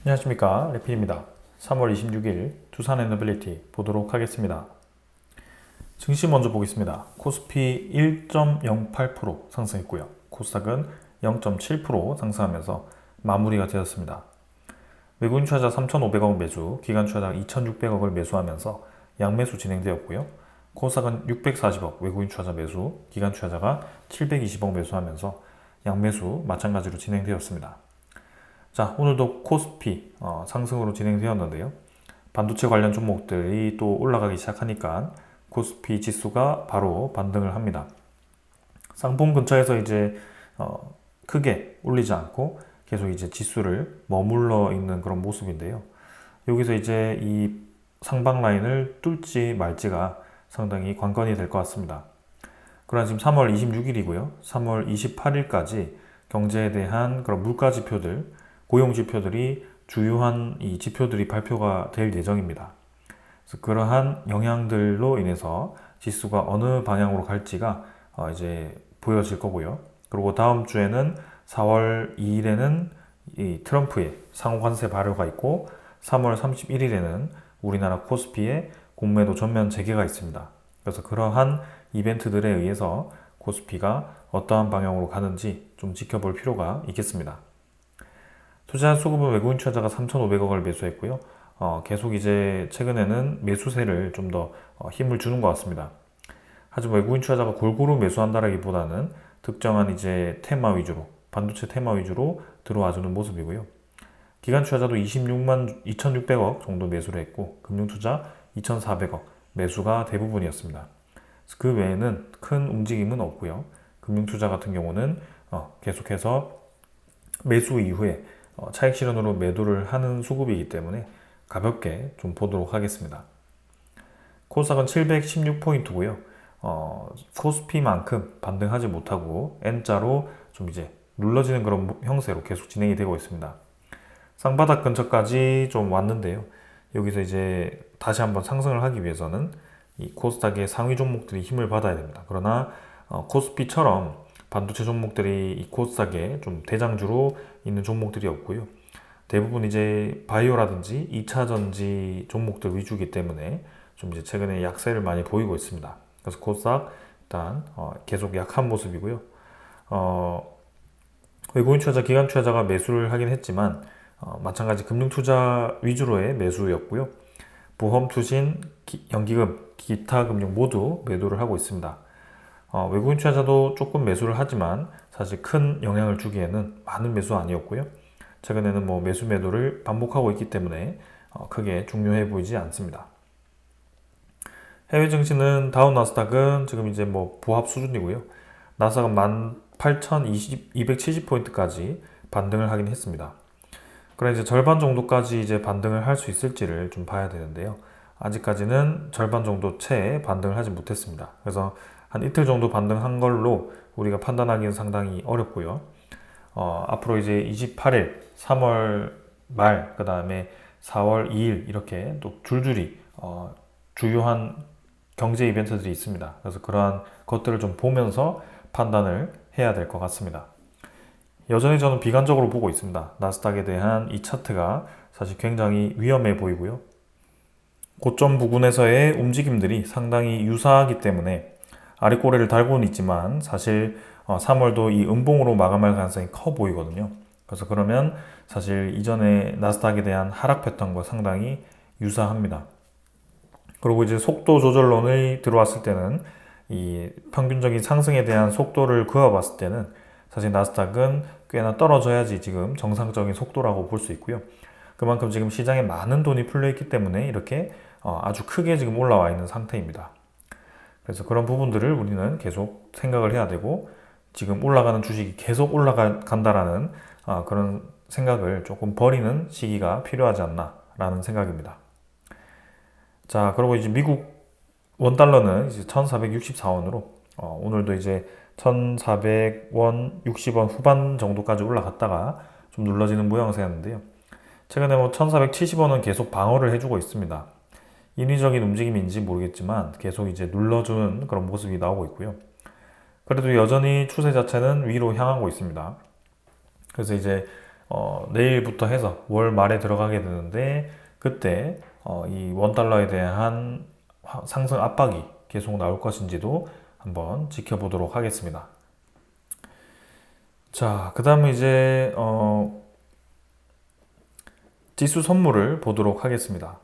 안녕하십니까, 레필입니다. 3월 26일 두산 에너빌리티 보도록 하겠습니다. 증시 먼저 보겠습니다. 코스피 1.08% 상승했고요. 코스닥은 0.7% 상승하면서 마무리가 되었습니다. 외국인 투자자 3,500억 매수, 기관 투자자 2,600억을 매수하면서 양매수 진행되었고요. 코스닥은 640억 외국인 투자자 매수, 기관 투자자가 720억 매수하면서 양매수 마찬가지로 진행되었습니다. 자, 오늘도 코스피 상승으로 진행되었는데요. 반도체 관련 종목들이 또 올라가기 시작하니까 코스피 지수가 바로 반등을 합니다. 쌍봉 근처에서 이제 크게 올리지 않고 계속 이제 지수를 머물러 있는 그런 모습인데요. 여기서 이제 이 상방 라인을 뚫지 말지가 상당히 관건이 될 것 같습니다. 그러나 지금 3월 26일이고요. 3월 28일까지 경제에 대한 그런 물가 지표들, 고용 지표들이 주요한 이 지표들이 발표가 될 예정입니다. 그래서 그러한 영향들로 인해서 지수가 어느 방향으로 갈지가 이제 보여질 거고요. 그리고 다음 주에는 4월 2일에는 이 트럼프의 상호 관세 발효가 있고 3월 31일에는 우리나라 코스피의 공매도 전면 재개가 있습니다. 그래서 그러한 이벤트들에 의해서 코스피가 어떠한 방향으로 가는지 좀 지켜볼 필요가 있겠습니다. 투자 수급은 외국인 투자자가 3,500억을 매수했고요. 계속 이제 최근에는 매수세를 좀 더 힘을 주는 것 같습니다. 하지만 외국인 투자자가 골고루 매수한다라기보다는 특정한 이제 테마 위주로, 반도체 테마 위주로 들어와주는 모습이고요. 기관 투자자도 2,600억 정도 매수를 했고, 금융투자 2,400억 매수가 대부분이었습니다. 그 외에는 큰 움직임은 없고요. 금융투자 같은 경우는 계속해서 매수 이후에 차익 실현으로 매도를 하는 수급이기 때문에 가볍게 좀 보도록 하겠습니다. 코스닥은 716포인트고요. 코스피만큼 반등하지 못하고 N자로 좀 이제 눌러지는 그런 형태로 계속 진행이 되고 있습니다. 쌍바닥 근처까지 좀 왔는데요. 여기서 이제 다시 한번 상승을 하기 위해서는 이 코스닥의 상위 종목들이 힘을 받아야 됩니다. 그러나 코스피처럼 반도체 종목들이 이 코스닥에 좀 대장주로 있는 종목들이 없고요. 대부분 이제 바이오라든지 2차 전지 종목들 위주이기 때문에 좀 이제 최근에 약세를 많이 보이고 있습니다. 그래서 코스닥 일단 계속 약한 모습이고요. 외국인 투자자, 기관 투자자가 매수를 하긴 했지만 마찬가지 금융 투자 위주로의 매수였고요. 보험, 투신, 연기금, 기타 금융 모두 매도를 하고 있습니다. 외국인 투자자도 조금 매수를 하지만 사실 큰 영향을 주기에는 많은 매수 아니었고요. 최근에는 뭐 매수 매도를 반복하고 있기 때문에 크게 중요해 보이지 않습니다. 해외 증시는 다우 나스닥은 지금 이제 뭐 보합 수준이고요. 나스닥은 18,270포인트까지 반등을 하긴 했습니다. 그래 이제 절반 정도까지 이제 반등을 할 수 있을지를 좀 봐야 되는데요. 아직까지는 절반 정도 채 반등을 하지 못했습니다. 그래서 한 이틀 정도 반등한 걸로 우리가 판단하기는 상당히 어렵고요. 앞으로 이제 28일, 3월 말, 그 다음에 4월 2일 이렇게 또 줄줄이 주요한 경제 이벤트들이 있습니다. 그래서 그러한 것들을 좀 보면서 판단을 해야 될 것 같습니다. 여전히 저는 비관적으로 보고 있습니다. 나스닥에 대한 이 차트가 사실 굉장히 위험해 보이고요. 고점 부근에서의 움직임들이 상당히 유사하기 때문에 아랫꼬리를 달고는 있지만 사실 3월도 이 음봉으로 마감할 가능성이 커 보이거든요. 그래서 그러면 사실 이전에 나스닥에 대한 하락 패턴과 상당히 유사합니다. 그리고 이제 속도 조절론이 들어왔을 때는 이 평균적인 상승에 대한 속도를 그어봤을 때는 사실 나스닥은 꽤나 떨어져야지 지금 정상적인 속도라고 볼 수 있고요. 그만큼 지금 시장에 많은 돈이 풀려 있기 때문에 이렇게 아주 크게 지금 올라와 있는 상태입니다. 그래서 그런 부분들을 우리는 계속 생각을 해야 되고 지금 올라가는 주식이 계속 올라간다라는 그런 생각을 조금 버리는 시기가 필요하지 않나라는 생각입니다. 자, 그리고 이제 미국 원달러는 이제 1464원으로 오늘도 이제 1400원, 60원 후반 정도까지 올라갔다가 좀 눌러지는 모양새였는데요. 최근에 뭐 1470원은 계속 방어를 해주고 있습니다. 인위적인 움직임인지 모르겠지만 계속 이제 눌러주는 그런 모습이 나오고 있고요. 그래도 여전히 추세 자체는 위로 향하고 있습니다. 그래서 이제 내일부터 해서 월 말에 들어가게 되는데 그때 이 원달러에 대한 상승 압박이 계속 나올 것인지도 한번 지켜보도록 하겠습니다. 자, 그 다음에 이제 지수 선물을 보도록 하겠습니다.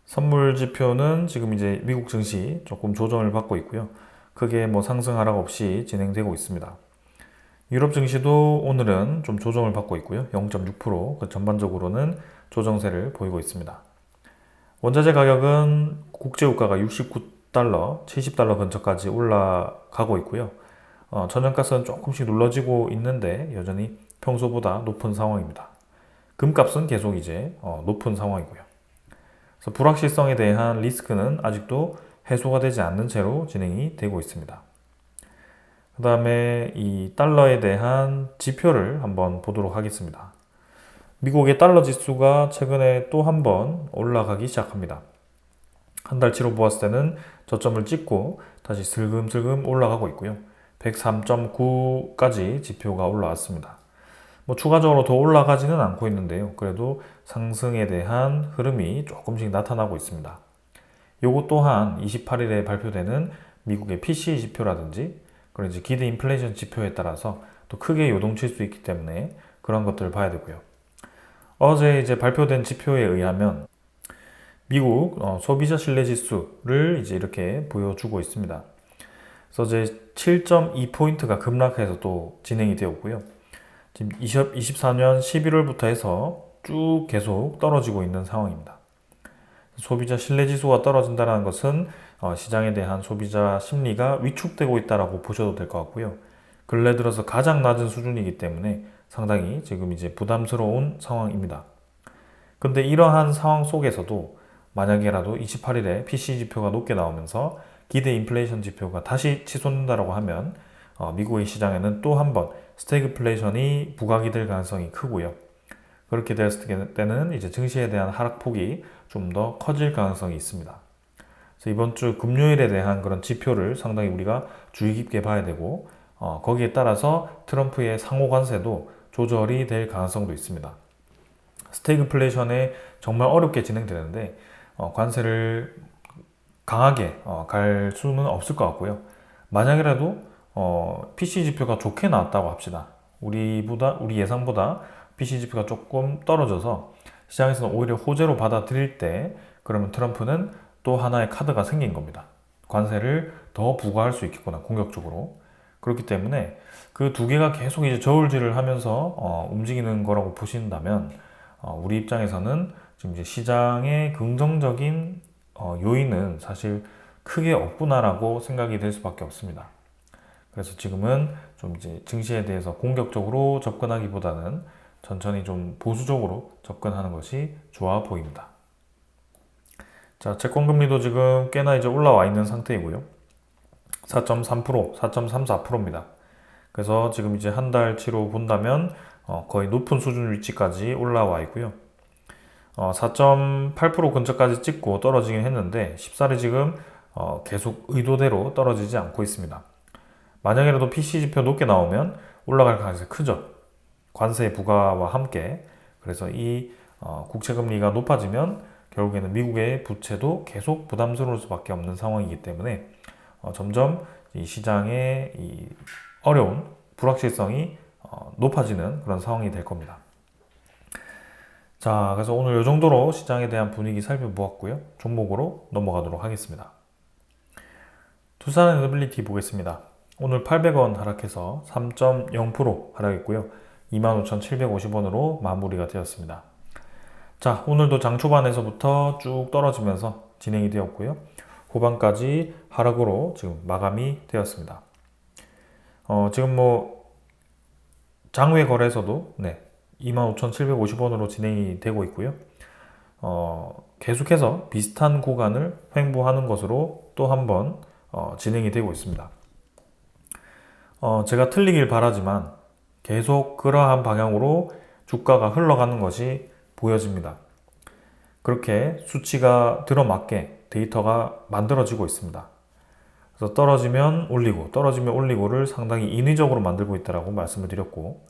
선물 지표는 지금 이제 미국 증시 조금 조정을 받고 있고요. 크게 뭐 상승 하락 없이 진행되고 있습니다. 유럽 증시도 오늘은 좀 조정을 받고 있고요. 0.6%, 전반적으로는 조정세를 보이고 있습니다. 원자재 가격은 국제유가가 69달러, 70달러 근처까지 올라가고 있고요. 천연가스는 조금씩 눌러지고 있는데 여전히 평소보다 높은 상황입니다. 금값은 계속 이제 높은 상황이고요. 그래서 불확실성에 대한 리스크는 아직도 해소가 되지 않는 채로 진행이 되고 있습니다. 그 다음에 이 달러에 대한 지표를 한번 보도록 하겠습니다. 미국의 달러 지수가 최근에 또 한 번 올라가기 시작합니다. 한 달치로 보았을 때는 저점을 찍고 다시 슬금슬금 올라가고 있고요. 103.9까지 지표가 올라왔습니다. 뭐 추가적으로 더 올라가지는 않고 있는데요. 그래도 상승에 대한 흐름이 조금씩 나타나고 있습니다. 요거 또한 28일에 발표되는 미국의 PCE 지표라든지 그런 이제 기대 인플레이션 지표에 따라서 또 크게 요동칠 수 있기 때문에 그런 것들을 봐야 되고요. 어제 이제 발표된 지표에 의하면 미국 소비자 신뢰 지수를 이제 이렇게 보여주고 있습니다. 그래서 이제 7.2포인트가 급락해서 또 진행이 되었고요. 지금 2024년 11월부터 해서 쭉 계속 떨어지고 있는 상황입니다. 소비자 신뢰 지수가 떨어진다는 것은 시장에 대한 소비자 심리가 위축되고 있다고 보셔도 될 것 같고요. 근래 들어서 가장 낮은 수준이기 때문에 상당히 지금 이제 부담스러운 상황입니다. 근데 이러한 상황 속에서도 만약에라도 28일에 PC 지표가 높게 나오면서 기대 인플레이션 지표가 다시 치솟는다고 하면 미국의 시장에는 또 한 번 스태그플레이션이 부각이 될 가능성이 크고요. 그렇게 됐을 때는 이제 증시에 대한 하락폭이 좀 더 커질 가능성이 있습니다. 그래서 이번 주 금요일에 대한 그런 지표를 상당히 우리가 주의 깊게 봐야 되고 거기에 따라서 트럼프의 상호 관세도 조절이 될 가능성도 있습니다. 스태그플레이션에 정말 어렵게 진행되는데 관세를 강하게 갈 수는 없을 것 같고요. 만약이라도 PC 지표가 좋게 나왔다고 합시다. 우리 예상보다 PC 지표가 조금 떨어져서 시장에서는 오히려 호재로 받아들일 때 그러면 트럼프는 또 하나의 카드가 생긴 겁니다. 관세를 더 부과할 수 있겠구나, 공격적으로. 그렇기 때문에 그 두 개가 계속 이제 저울질을 하면서 움직이는 거라고 보신다면 우리 입장에서는 지금 이제 시장의 긍정적인 요인은 사실 크게 없구나라고 생각이 될 수밖에 없습니다. 그래서 지금은 좀 이제 증시에 대해서 공격적으로 접근하기보다는 천천히 좀 보수적으로 접근하는 것이 좋아 보입니다. 자, 채권금리도 지금 꽤나 이제 올라와 있는 상태이고요. 4.3%, 4.34%입니다. 그래서 지금 이제 한 달치로 본다면 거의 높은 수준 위치까지 올라와 있고요. 4.8% 근처까지 찍고 떨어지긴 했는데 쉽사리 지금 계속 의도대로 떨어지지 않고 있습니다. 만약에라도 PC 지표 높게 나오면 올라갈 가능성이 크죠. 관세 부과와 함께. 그래서 이 국채금리가 높아지면 결국에는 미국의 부채도 계속 부담스러울 수밖에 없는 상황이기 때문에 점점 이 시장의 이 어려운 불확실성이 높아지는 그런 상황이 될 겁니다. 자, 그래서 오늘 이 정도로 시장에 대한 분위기 살펴보았고요. 종목으로 넘어가도록 하겠습니다. 투싼 에너빌리티 보겠습니다. 오늘 800원 하락해서 3.0% 하락했고요. 25,750원으로 마무리가 되었습니다. 자, 오늘도 장 초반에서부터 쭉 떨어지면서 진행이 되었고요. 후반까지 하락으로 지금 마감이 되었습니다. 지금 뭐 장외 거래에서도 25,750원으로 진행이 되고 있고요. 계속해서 비슷한 구간을 횡보하는 것으로 또 한 번 진행이 되고 있습니다. 제가 틀리길 바라지만 계속 그러한 방향으로 주가가 흘러가는 것이 보여집니다. 그렇게 수치가 들어맞게 데이터가 만들어지고 있습니다. 그래서 떨어지면 올리고 떨어지면 올리고를 상당히 인위적으로 만들고 있다고 말씀을 드렸고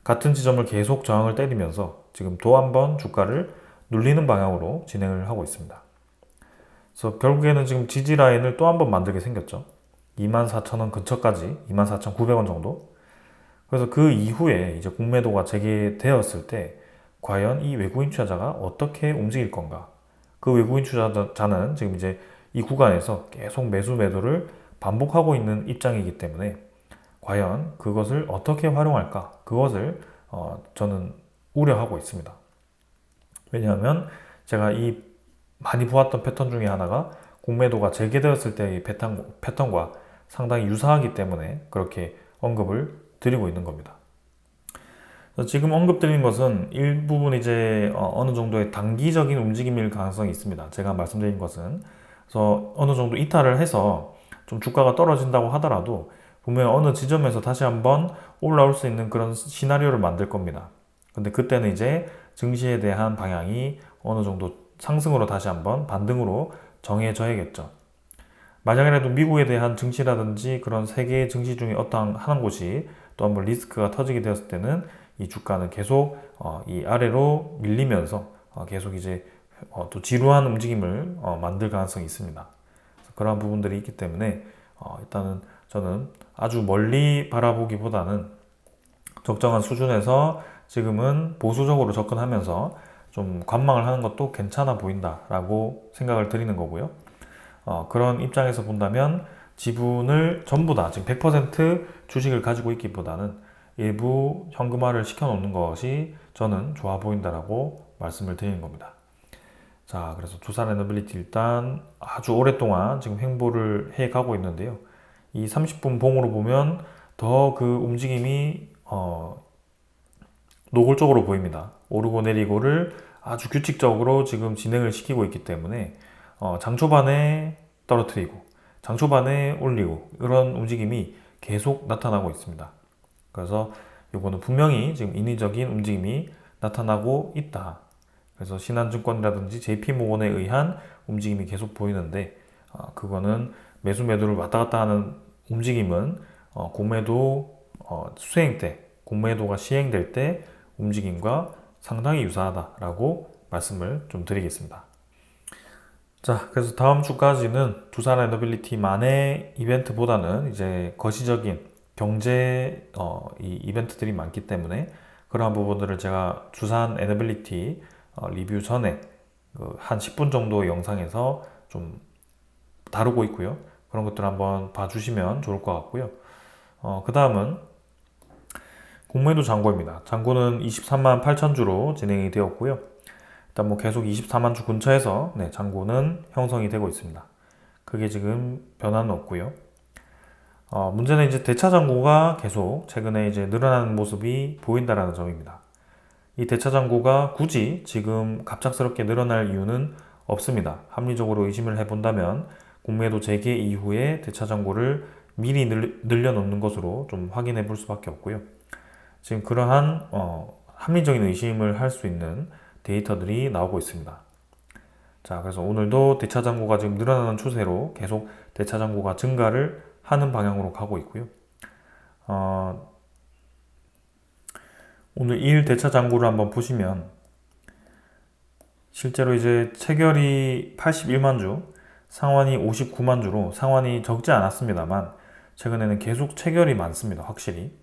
같은 지점을 계속 저항을 때리면서 지금 또 한 번 주가를 눌리는 방향으로 진행을 하고 있습니다. 그래서 결국에는 지금 지지 라인을 또 한 번 만들게 생겼죠. 24,000원 근처까지 24,900원 정도. 그래서 그 이후에 이제 공매도가 재개되었을 때 과연 이 외국인 투자자가 어떻게 움직일 건가? 그 외국인 투자자는 지금 이제 이 구간에서 계속 매수 매도를 반복하고 있는 입장이기 때문에 과연 그것을 어떻게 활용할까? 그것을 저는 우려하고 있습니다. 왜냐하면 제가 이 많이 보았던 패턴 중에 하나가 공매도가 재개되었을 때의 패턴과 상당히 유사하기 때문에 그렇게 언급을 드리고 있는 겁니다. 지금 언급드린 것은 일부분 이제 어느 정도의 단기적인 움직임일 가능성이 있습니다. 제가 말씀드린 것은 그래서 어느 정도 이탈을 해서 좀 주가가 떨어진다고 하더라도 분명 어느 지점에서 다시 한번 올라올 수 있는 그런 시나리오를 만들 겁니다. 근데 그때는 이제 증시에 대한 방향이 어느 정도 상승으로 다시 한번 반등으로 정해져야겠죠. 만약이라도 미국에 대한 증시라든지 그런 세계 증시 중에 어떠한 한 곳이 또 한번 리스크가 터지게 되었을 때는 이 주가는 계속 이 아래로 밀리면서 계속 이제 또 지루한 움직임을 만들 가능성이 있습니다. 그러한 부분들이 있기 때문에 일단은 저는 아주 멀리 바라보기보다는 적정한 수준에서 지금은 보수적으로 접근하면서 좀 관망을 하는 것도 괜찮아 보인다라고 생각을 드리는 거고요. 그런 입장에서 본다면 지분을 전부 다 지금 100% 주식을 가지고 있기보다는 일부 현금화를 시켜 놓는 것이 저는 좋아 보인다라고 말씀을 드리는 겁니다. 자, 그래서 두산에너빌리티 일단 아주 오랫동안 지금 횡보를 해 가고 있는데요. 이 30분 봉으로 보면 더 그 움직임이 노골적으로 보입니다. 오르고 내리고를 아주 규칙적으로 지금 진행을 시키고 있기 때문에 장 초반에 떨어뜨리고 장 초반에 올리고 이런 움직임이 계속 나타나고 있습니다. 그래서 이거는 분명히 지금 인위적인 움직임이 나타나고 있다. 그래서 신한증권이라든지 JP모건에 의한 움직임이 계속 보이는데 그거는 매수 매도를 왔다 갔다 하는 움직임은 공매도 수행 때 공매도가 시행될 때 움직임과 상당히 유사하다라고 말씀을 좀 드리겠습니다. 자, 그래서 다음 주까지는 두산에너빌리티만의 이벤트보다는 이제 거시적인 경제 이 이벤트들이 많기 때문에 그러한 부분들을 제가 두산에너빌리티 리뷰 전에 한 10분 정도 영상에서 좀 다루고 있고요. 그런 것들 한번 봐주시면 좋을 것 같고요. 그 다음은 공매도 잔고입니다. 잔고는 23만 8천 주로 진행이 되었고요. 일단 뭐 계속 24만 주 근처에서 잔고는 형성이 되고 있습니다. 그게 지금 변화는 없고요. 문제는 이제 대차 잔고가 계속 최근에 이제 늘어나는 모습이 보인다라는 점입니다. 이 대차 잔고가 굳이 지금 갑작스럽게 늘어날 이유는 없습니다. 합리적으로 의심을 해본다면 공매도 재개 이후에 대차 잔고를 미리 늘려놓는 것으로 좀 확인해 볼 수밖에 없고요. 지금 그러한 합리적인 의심을 할 수 있는 데이터들이 나오고 있습니다. 자, 그래서 오늘도 대차 잔고가 지금 늘어나는 추세로 계속 대차 잔고가 증가를 하는 방향으로 가고 있고요. 오늘 2일 대차 잔고를 한번 보시면 실제로 이제 체결이 81만 주, 상환이 59만 주로 상환이 적지 않았습니다만 최근에는 계속 체결이 많습니다. 확실히.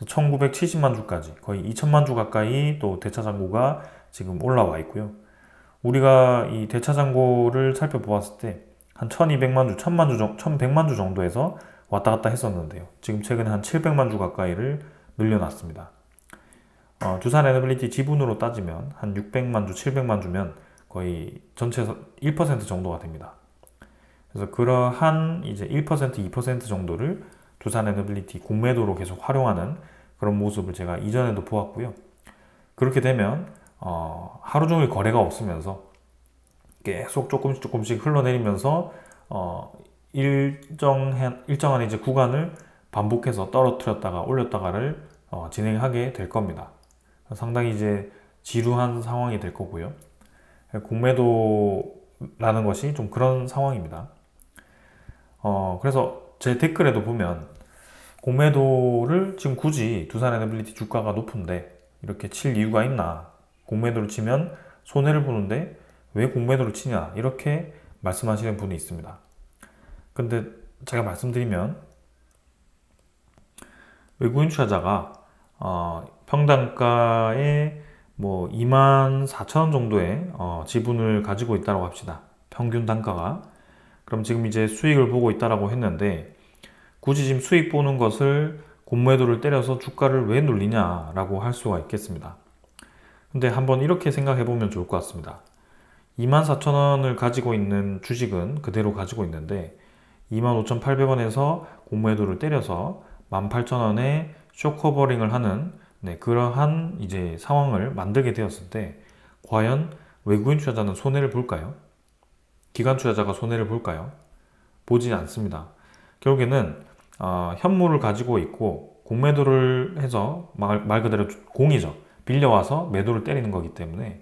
1970만 주까지 거의 2000만 주 가까이 또 대차 잔고가 지금 올라와 있고요. 우리가 이 대차 잔고를 살펴보았을 때 한 1200만 주, 1000만 주, 1100만 주 정도에서 왔다 갔다 했었는데요. 지금 최근에 한 700만 주 가까이를 늘려놨습니다. 두산에너빌리티 지분으로 따지면 한 600만 주, 700만 주면 거의 전체에서 1% 정도가 됩니다. 그래서 그러한 이제 1%, 2% 정도를 두산에너빌리티 공매도로 계속 활용하는 그런 모습을 제가 이전에도 보았고요. 그렇게 되면 하루 종일 거래가 없으면서 계속 조금씩 흘러내리면서 일정한 이제 구간을 반복해서 떨어뜨렸다가 올렸다가를 진행하게 될 겁니다. 상당히 이제 지루한 상황이 될 거고요. 공매도라는 것이 좀 그런 상황입니다. 그래서 제 댓글에도 보면 공매도를 지금 굳이 두산에너빌리티 주가가 높은데 이렇게 칠 이유가 있나? 공매도를 치면 손해를 보는데 왜 공매도를 치냐? 이렇게 말씀하시는 분이 있습니다. 근데 제가 말씀드리면 외국인 투자자가 평단가에 뭐 24,000원 정도의 지분을 가지고 있다고 합시다. 평균 단가가. 그럼 지금 이제 수익을 보고 있다라고 했는데 굳이 지금 수익 보는 것을 공매도를 때려서 주가를 왜 눌리냐라고 할 수가 있겠습니다. 근데 한번 이렇게 생각해 보면 좋을 것 같습니다. 24,000원을 가지고 있는 주식은 그대로 가지고 있는데 25,800원에서 공매도를 때려서 18,000원에 숏커버링을 하는 그러한 이제 상황을 만들게 되었을 때 과연 외국인 투자자는 손해를 볼까요? 기관 투자자가 손해를 볼까요? 보지 않습니다. 결국에는 현물을 가지고 있고 공매도를 해서 말 그대로 공이죠. 빌려와서 매도를 때리는 거기 때문에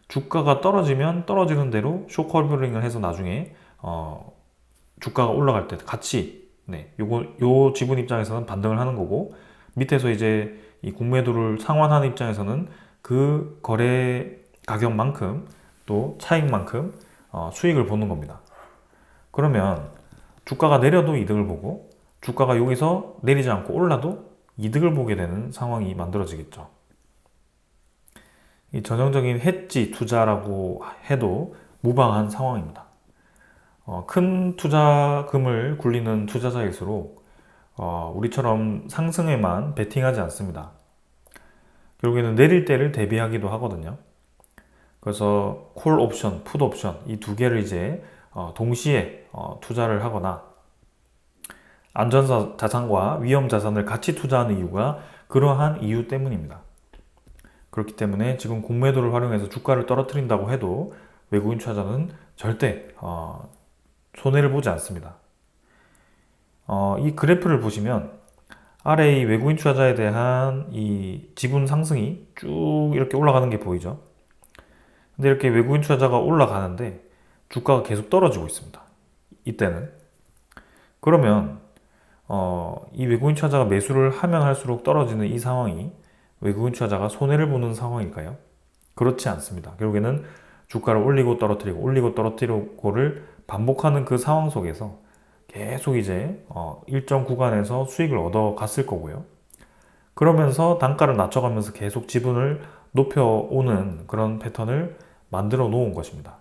주가가 떨어지면 떨어지는 대로 숏커버링을 해서 나중에 주가가 올라갈 때 같이 요 지분 입장에서는 반등을 하는 거고 밑에서 이제 이 공매도를 상환하는 입장에서는 그 거래 가격만큼 또 차익만큼 수익을 보는 겁니다. 그러면 주가가 내려도 이득을 보고 주가가 여기서 내리지 않고 올라도 이득을 보게 되는 상황이 만들어지겠죠. 이 전형적인 해지 투자라고 해도 무방한 상황입니다. 큰 투자금을 굴리는 투자자일수록 우리처럼 상승에만 베팅하지 않습니다. 결국에는 내릴 때를 대비하기도 하거든요. 그래서 콜 옵션, 풋 옵션 이 두 개를 이제 동시에 투자를 하거나 안전 자산과 위험 자산을 같이 투자하는 이유가 그러한 이유 때문입니다. 그렇기 때문에 지금 공매도를 활용해서 주가를 떨어뜨린다고 해도 외국인 투자자는 절대 손해를 보지 않습니다. 이 그래프를 보시면 아래 이 외국인 투자자에 대한 이 지분 상승이 쭉 이렇게 올라가는 게 보이죠. 근데 이렇게 외국인 투자자가 올라가는데 주가가 계속 떨어지고 있습니다. 이때는. 그러면 이 외국인 투자자가 매수를 하면 할수록 떨어지는 이 상황이 외국인 투자자가 손해를 보는 상황일까요? 그렇지 않습니다. 결국에는 주가를 올리고 떨어뜨리고를 반복하는 그 상황 속에서 계속 이제 일정 구간에서 수익을 얻어 갔을 거고요. 그러면서 단가를 낮춰가면서 계속 지분을 높여오는 그런 패턴을 만들어 놓은 것입니다.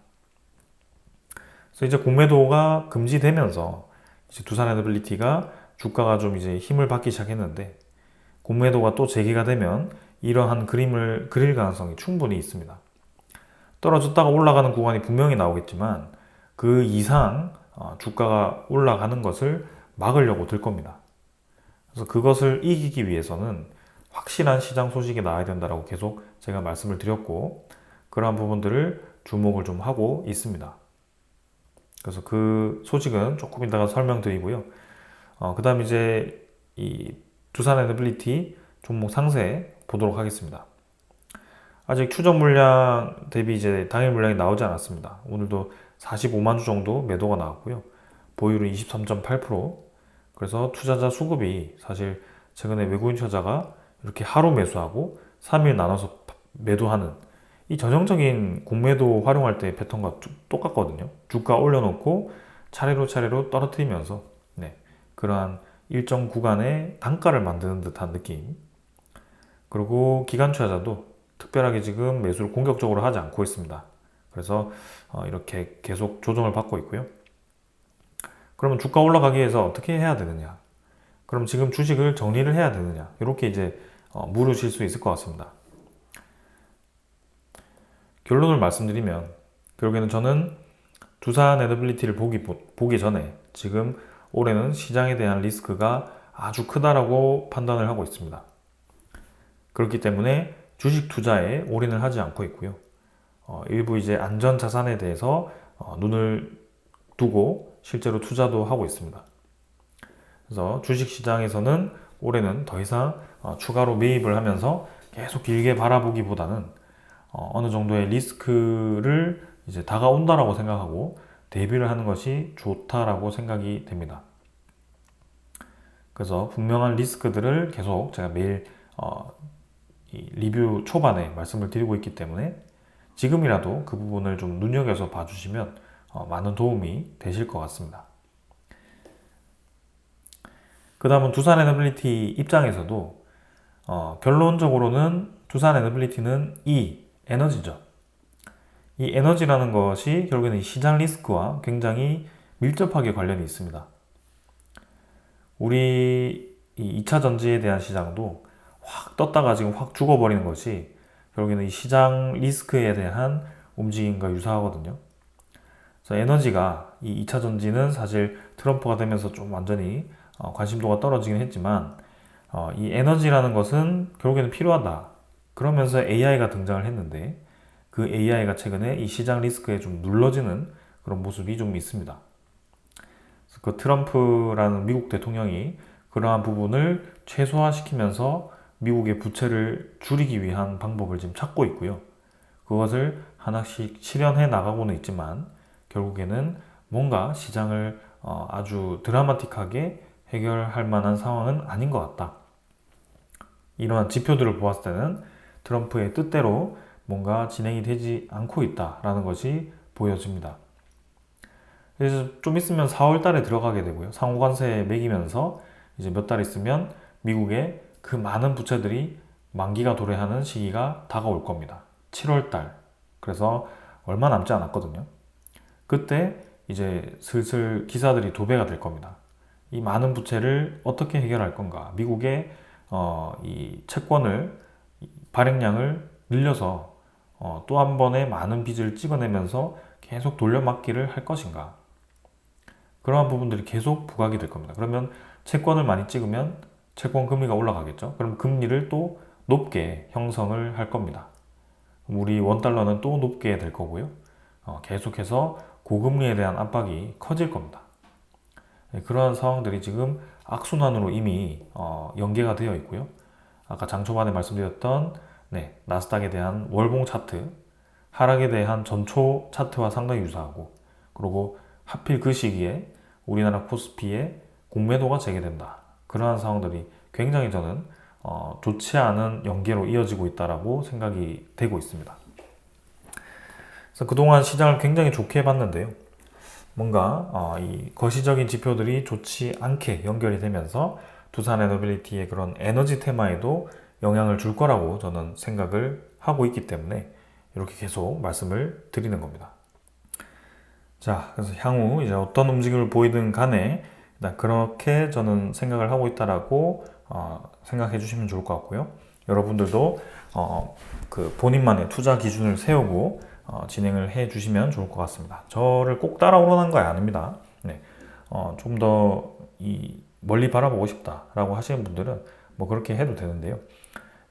그래서 이제 공매도가 금지되면서 이제 두산에너빌리티가 주가가 좀 이제 힘을 받기 시작했는데 공매도가 또 재개가 되면 이러한 그림을 그릴 가능성이 충분히 있습니다. 떨어졌다가 올라가는 구간이 분명히 나오겠지만 그 이상 주가가 올라가는 것을 막으려고 들 겁니다. 그래서 그것을 이기기 위해서는 확실한 시장 소식이 나와야 된다고 계속 제가 말씀을 드렸고 그러한 부분들을 주목을 좀 하고 있습니다. 그래서 그 소식은 조금 이따가 설명드리고요. 그 다음 이제 이 두산에너빌리티 종목 상세 보도록 하겠습니다. 아직 추정 물량 대비 이제 당일 물량이 나오지 않았습니다. 오늘도 45만 주 정도 매도가 나왔고요. 보유율은 23.8%. 그래서 투자자 수급이 사실 최근에 외국인 투자자가 이렇게 하루 매수하고 3일 나눠서 매도하는 이 전형적인 공매도 활용할 때 패턴과 똑같거든요. 주가 올려놓고 차례로 떨어뜨리면서 그러한 일정 구간의 단가를 만드는 듯한 느낌. 그리고 기관 투자자도 특별하게 지금 매수를 공격적으로 하지 않고 있습니다. 그래서 이렇게 계속 조정을 받고 있고요. 그러면 주가 올라가기 위해서 어떻게 해야 되느냐? 그럼 지금 주식을 정리를 해야 되느냐? 이렇게 이제 물으실 수 있을 것 같습니다. 결론을 말씀드리면 결국에는 저는 두산에너빌리티를 보기 전에 지금 올해는 시장에 대한 리스크가 아주 크다라고 판단을 하고 있습니다. 그렇기 때문에 주식 투자에 올인을 하지 않고 있고요. 일부 이제 안전 자산에 대해서 눈을 두고 실제로 투자도 하고 있습니다. 그래서 주식 시장에서는 올해는 더 이상 추가로 매입을 하면서 계속 길게 바라보기보다는 어느 정도의 리스크를 이제 다가온다라고 생각하고 대비를 하는 것이 좋다라고 생각이 됩니다. 그래서 분명한 리스크들을 계속 제가 매일 이 리뷰 초반에 말씀을 드리고 있기 때문에 지금이라도 그 부분을 좀 눈여겨서 봐주시면 많은 도움이 되실 것 같습니다. 그 다음은 두산 에너빌리티 입장에서도 결론적으로는 두산 에너빌리티는 이 에너지죠. 이 에너지라는 것이 결국에는 시장 리스크와 굉장히 밀접하게 관련이 있습니다. 우리 이 2차 전지에 대한 시장도 확 떴다가 지금 확 죽어버리는 것이 결국에는 이 시장 리스크에 대한 움직임과 유사하거든요. 그래서 에너지가 이 2차 전지는 사실 트럼프가 되면서 좀 완전히 관심도가 떨어지긴 했지만 이 에너지라는 것은 결국에는 필요하다. 그러면서 AI가 등장을 했는데 그 AI가 최근에 이 시장 리스크에 좀 눌러지는 그런 모습이 좀 있습니다. 그래서 그 트럼프라는 미국 대통령이 그러한 부분을 최소화시키면서 미국의 부채를 줄이기 위한 방법을 지금 찾고 있고요. 그것을 하나씩 실현해 나가고는 있지만 결국에는 뭔가 시장을 아주 드라마틱하게 해결할 만한 상황은 아닌 것 같다. 이러한 지표들을 보았을 때는 트럼프의 뜻대로 뭔가 진행이 되지 않고 있다라는 것이 보여집니다. 그래서 좀 있으면 4월 달에 들어가게 되고요. 상호관세 매기면서 이제 몇 달 있으면 미국의 그 많은 부채들이 만기가 도래하는 시기가 다가올 겁니다. 7월 달. 그래서 얼마 남지 않았거든요. 그때 이제 슬슬 기사들이 도배가 될 겁니다. 이 많은 부채를 어떻게 해결할 건가? 미국의 이 채권을 발행량을 늘려서 또 한 번에 많은 빚을 찍어내면서 계속 돌려막기를 할 것인가? 그러한 부분들이 계속 부각이 될 겁니다. 그러면 채권을 많이 찍으면 채권 금리가 올라가겠죠. 그럼 금리를 또 높게 형성을 할 겁니다. 우리 원달러는 또 높게 될 거고요. 계속해서 고금리에 대한 압박이 커질 겁니다. 네, 그러한 상황들이 지금 악순환으로 이미 연계가 되어 있고요. 아까 장 초반에 말씀드렸던 나스닥에 대한 월봉 차트, 하락에 대한 전초 차트와 상당히 유사하고, 그리고 하필 그 시기에 우리나라 코스피의 공매도가 재개된다. 그러한 상황들이 굉장히 저는 좋지 않은 연계로 이어지고 있다라고 생각이 되고 있습니다. 그래서 그동안 시장을 굉장히 좋게 봤는데요. 뭔가 이 거시적인 지표들이 좋지 않게 연결이 되면서 두산 에너빌리티의 그런 에너지 테마에도 영향을 줄 거라고 저는 생각을 하고 있기 때문에 이렇게 계속 말씀을 드리는 겁니다. 자, 그래서 향후 이제 어떤 움직임을 보이든 간에 일단 그렇게 저는 생각을 하고 있다라고 생각해 주시면 좋을 것 같고요. 여러분들도 그 본인만의 투자 기준을 세우고 진행을 해 주시면 좋을 것 같습니다. 저를 꼭 따라오라는 거 아닙니다. 네. 좀 더 멀리 바라보고 싶다라고 하시는 분들은 뭐 그렇게 해도 되는데요.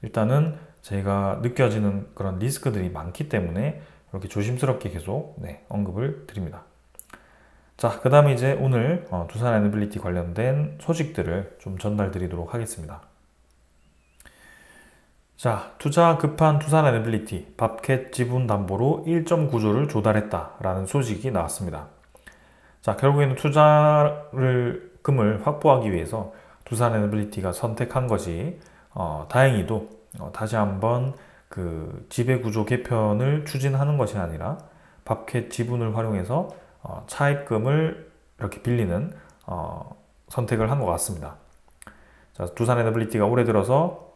일단은 제가 느껴지는 그런 리스크들이 많기 때문에 이렇게 조심스럽게 계속 언급을 드립니다. 자, 그 다음에 이제 오늘 두산 에너빌리티 관련된 소식들을 좀 전달 드리도록 하겠습니다. 자, 투자 급한 두산 에너빌리티 밥캣 지분 담보로 1.9조를 조달했다라는 소식이 나왔습니다. 자, 결국에는 금을 확보하기 위해서 두산 에너빌리티가 선택한 것이 다행히도 다시 한번 그 지배구조 개편을 추진하는 것이 아니라 밥캣 지분을 활용해서 차입금을 이렇게 빌리는 선택을 한 것 같습니다. 자, 두산 에너빌리티가 올해 들어서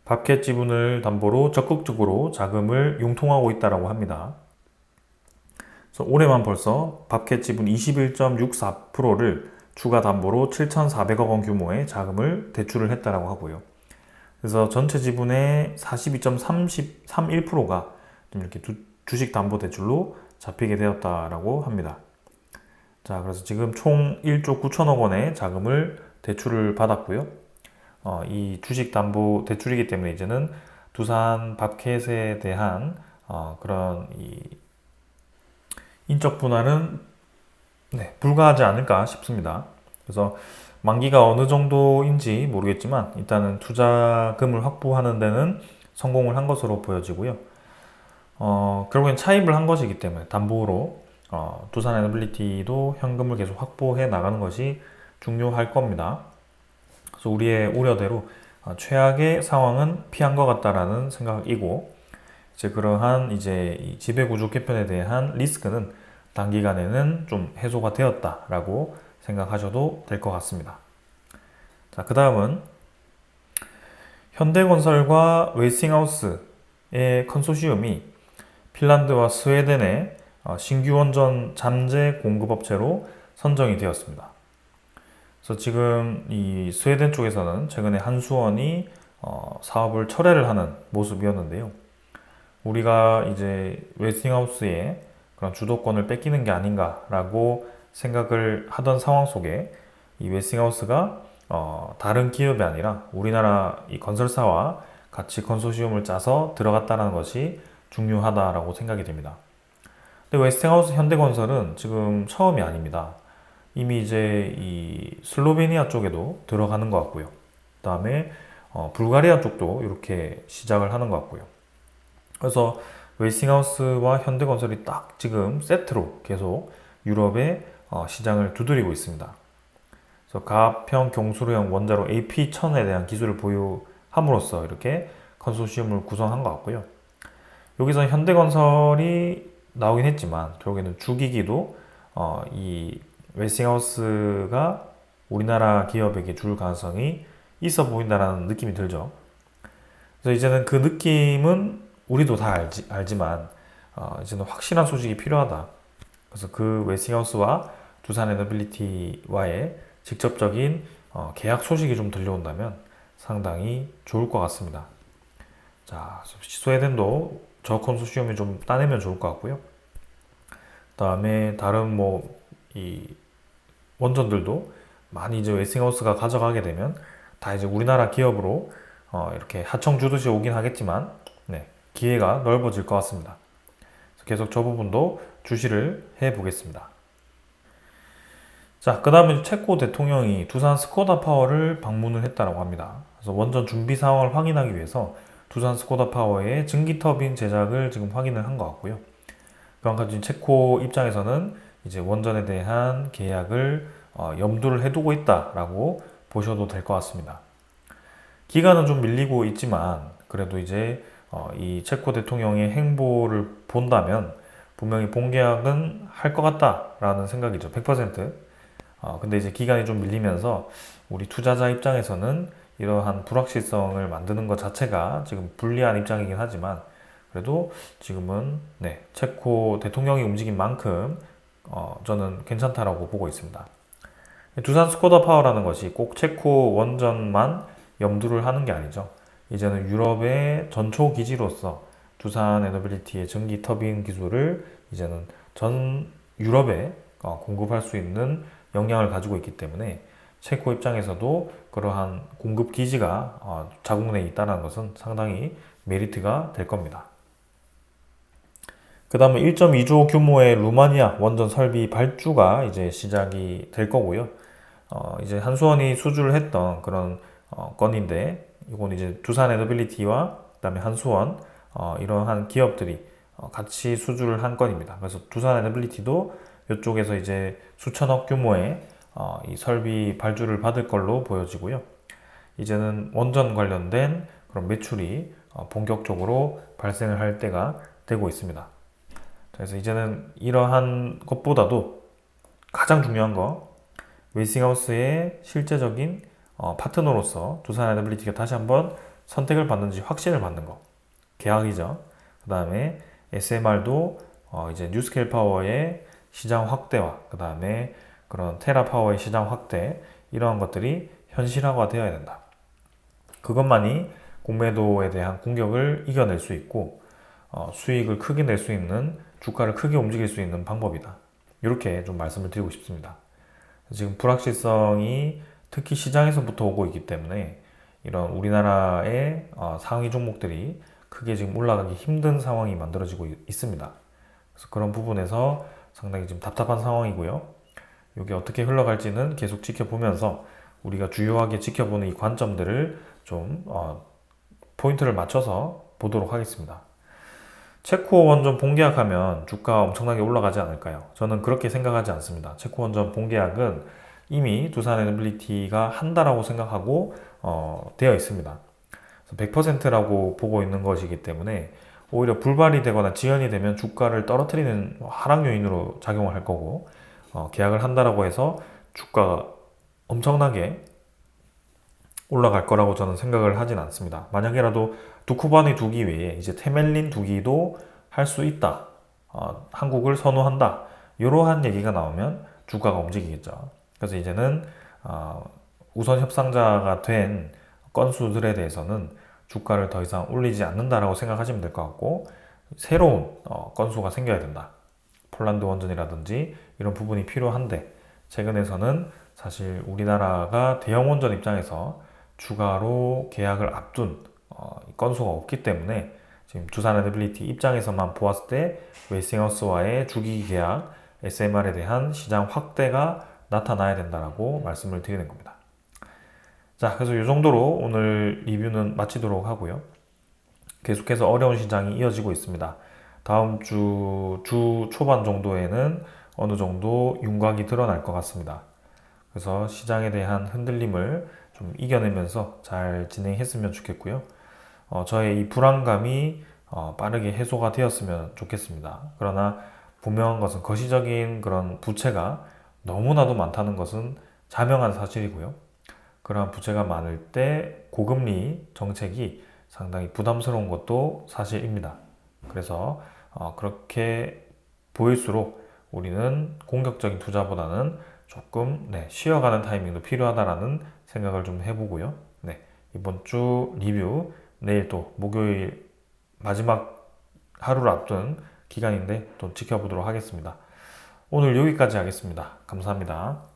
밥캣 지분을 담보로 적극적으로 자금을 융통하고 있다고 합니다. 그래서 올해만 벌써 밥캣 지분 21.64%를 추가 담보로 7,400억 원 규모의 자금을 대출을 했다고 하고요. 그래서 전체 지분의 42.31%가 이렇게 주식 담보 대출로 잡히게 되었다라고 합니다. 자, 그래서 지금 총 1조 9천억 원의 자금을 대출을 받았고요. 이 주식 담보 대출이기 때문에 이제는 두산 밥캣에 대한 그런 인적 분할은 불가하지 않을까 싶습니다. 그래서 만기가 어느 정도인지 모르겠지만 일단은 투자금을 확보하는 데는 성공을 한 것으로 보여지고요. 결국엔 차입을 한 것이기 때문에 담보로 두산 에너빌리티도 현금을 계속 확보해 나가는 것이 중요할 겁니다. 그래서 우리의 우려대로 최악의 상황은 피한 것 같다라는 생각이고, 이제 그러한 이제 이 지배구조 개편에 대한 리스크는 단기간에는 좀 해소가 되었다라고 생각하셔도 될 것 같습니다. 자, 그 다음은 현대건설과 웨이스팅하우스의 컨소시엄이 핀란드와 스웨덴의 신규 원전 잠재 공급업체로 선정이 되었습니다. 그래서 지금 이 스웨덴 쪽에서는 최근에 한수원이 사업을 철회를 하는 모습이었는데요. 우리가 이제 웨스팅하우스의 그런 주도권을 뺏기는 게 아닌가라고 생각을 하던 상황 속에 이 웨스팅하우스가 다른 기업이 아니라 우리나라 이 건설사와 같이 컨소시엄을 짜서 들어갔다는 것이 중요하다라고 생각이 됩니다. 근데 웨스팅하우스 현대건설은 지금 처음이 아닙니다. 이미 이제 이 슬로베니아 쪽에도 들어가는 것 같고요. 그 다음에 불가리아 쪽도 이렇게 시작을 하는 것 같고요. 그래서 웨스팅하우스와 현대건설이 딱 지금 세트로 계속 유럽의 시장을 두드리고 있습니다. 그래서 가압형 경수로형 원자로 AP1000에 대한 기술을 보유함으로써 이렇게 컨소시엄을 구성한 것 같고요. 여기서 현대건설이 나오긴 했지만 결국에는 주기기도 이 웨스팅하우스가 우리나라 기업에게 줄 가능성이 있어 보인다라는 느낌이 들죠. 그래서 이제는 그 느낌은 우리도 다 알지만 이제는 확실한 소식이 필요하다. 그래서 그 웨스팅하우스와 두산에너빌리티와의 직접적인 계약 소식이 좀 들려온다면 상당히 좋을 것 같습니다. 자, 스웨덴도 저 컨소시엄이 좀 따내면 좋을 것 같고요. 그다음에 다른 이 원전들도 많이 이제 웨스팅하우스가 가져가게 되면 다 이제 우리나라 기업으로 이렇게 하청 주듯이 오긴 하겠지만 네, 기회가 넓어질 것 같습니다. 그래서 계속 저 부분도 주시를 해 보겠습니다. 자, 그 다음에 체코 대통령이 두산 스코다 파워를 방문을 했다고 합니다. 그래서 원전 준비 상황을 확인하기 위해서 두산 스코다 파워의 증기 터빈 제작을 지금 확인을 한 것 같고요. 그만큼 체코 입장에서는 이제 원전에 대한 계약을 염두를 해두고 있다라고 보셔도 될 것 같습니다. 기간은 좀 밀리고 있지만 그래도 이제 이 체코 대통령의 행보를 본다면 분명히 본계약은 할 것 같다라는 생각이죠. 100%. 근데 이제 기간이 좀 밀리면서 우리 투자자 입장에서는 이러한 불확실성을 만드는 것 자체가 지금 불리한 입장이긴 하지만 그래도 지금은 네, 체코 대통령이 움직인 만큼 저는 괜찮다라고 보고 있습니다. 두산 스코다 파워라는 것이 꼭 체코 원전만 염두를 하는 게 아니죠. 이제는 유럽의 전초 기지로서 두산 에너빌리티의 전기 터빈 기술을 이제는 전 유럽에 공급할 수 있는 역량을 가지고 있기 때문에 체코 입장에서도 그러한 공급 기지가 자국 내에 있다는 것은 상당히 메리트가 될 겁니다. 그 다음에 1.2조 규모의 루마니아 원전 설비 발주가 이제 시작이 될 거고요. 이제 한수원이 수주를 했던 그런 건인데 이건 이제 두산 에너빌리티와 그다음에 한수원 이러한 기업들이 같이 수주를 한 건입니다. 그래서 두산 에너빌리티도 이쪽에서 이제 수천억 규모의 이 설비 발주를 받을 걸로 보여지고요. 이제는 원전 관련된 그런 매출이 본격적으로 발생을 할 때가 되고 있습니다. 그래서 이제는 이러한 것보다도 가장 중요한 거 웨스팅하우스의 실제적인 파트너로서 두산 에너빌리티가 다시 한번 선택을 받는지 확신을 받는 거 계약이죠. 그 다음에 SMR도 이제 뉴스케일 파워의 시장 확대와 그 다음에 그런 테라 파워의 시장 확대 이러한 것들이 현실화가 되어야 된다. 그것만이 공매도에 대한 공격을 이겨낼 수 있고 수익을 크게 낼 수 있는 주가를 크게 움직일 수 있는 방법이다. 이렇게 좀 말씀을 드리고 싶습니다. 지금 불확실성이 특히 시장에서부터 오고 있기 때문에 이런 우리나라의 상위 종목들이 크게 지금 올라가기 힘든 상황이 만들어지고 있습니다. 그래서 그런 부분에서 상당히 지금 답답한 상황이고요. 이게 어떻게 흘러갈지는 계속 지켜보면서 우리가 주요하게 지켜보는 이 관점들을 좀 포인트를 맞춰서 보도록 하겠습니다. 체코 원전 본계약하면 주가 엄청나게 올라가지 않을까요? 저는 그렇게 생각하지 않습니다. 체코 원전 본계약은 이미 두산에너빌리티가 한다라고 생각하고 되어 있습니다. 100%라고 보고 있는 것이기 때문에 오히려 불발이 되거나 지연이 되면 주가를 떨어뜨리는 하락 요인으로 작용을 할 거고, 계약을 한다라고 해서 주가가 엄청나게 올라갈 거라고 저는 생각을 하진 않습니다. 만약에라도 두쿠반의 두기 외에 이제 테멜린 두기도 할 수 있다, 한국을 선호한다, 이러한 얘기가 나오면 주가가 움직이겠죠. 그래서 이제는 우선 협상자가 된 건수들에 대해서는 주가를 더 이상 올리지 않는다라고 생각하시면 될 것 같고, 새로운 건수가 생겨야 된다. 폴란드 원전이라든지 이런 부분이 필요한데, 최근에서는 사실 우리나라가 대형 원전 입장에서 추가로 계약을 앞둔 건수가 없기 때문에 지금 두산에너빌리티 입장에서만 보았을 때 웨스팅하우스와의 주기 계약 SMR에 대한 시장 확대가 나타나야 된다라고 말씀을 드리는 겁니다. 자, 그래서 이 정도로 오늘 리뷰는 마치도록 하고요. 계속해서 어려운 시장이 이어지고 있습니다. 다음 주 초반 정도에는 어느 정도 윤곽이 드러날 것 같습니다. 그래서 시장에 대한 흔들림을 좀 이겨내면서 잘 진행했으면 좋겠고요. 저의 이 불안감이 빠르게 해소가 되었으면 좋겠습니다. 그러나 분명한 것은 거시적인 그런 부채가 너무나도 많다는 것은 자명한 사실이고요. 그러한 부채가 많을 때 고금리 정책이 상당히 부담스러운 것도 사실입니다. 그래서 그렇게 보일수록 우리는 공격적인 투자보다는 조금 쉬어가는 타이밍도 필요하다라는 생각을 좀 해보고요. 이번 주 리뷰, 내일 또 목요일 마지막 하루를 앞둔 기간인데 또 지켜보도록 하겠습니다. 오늘 여기까지 하겠습니다. 감사합니다.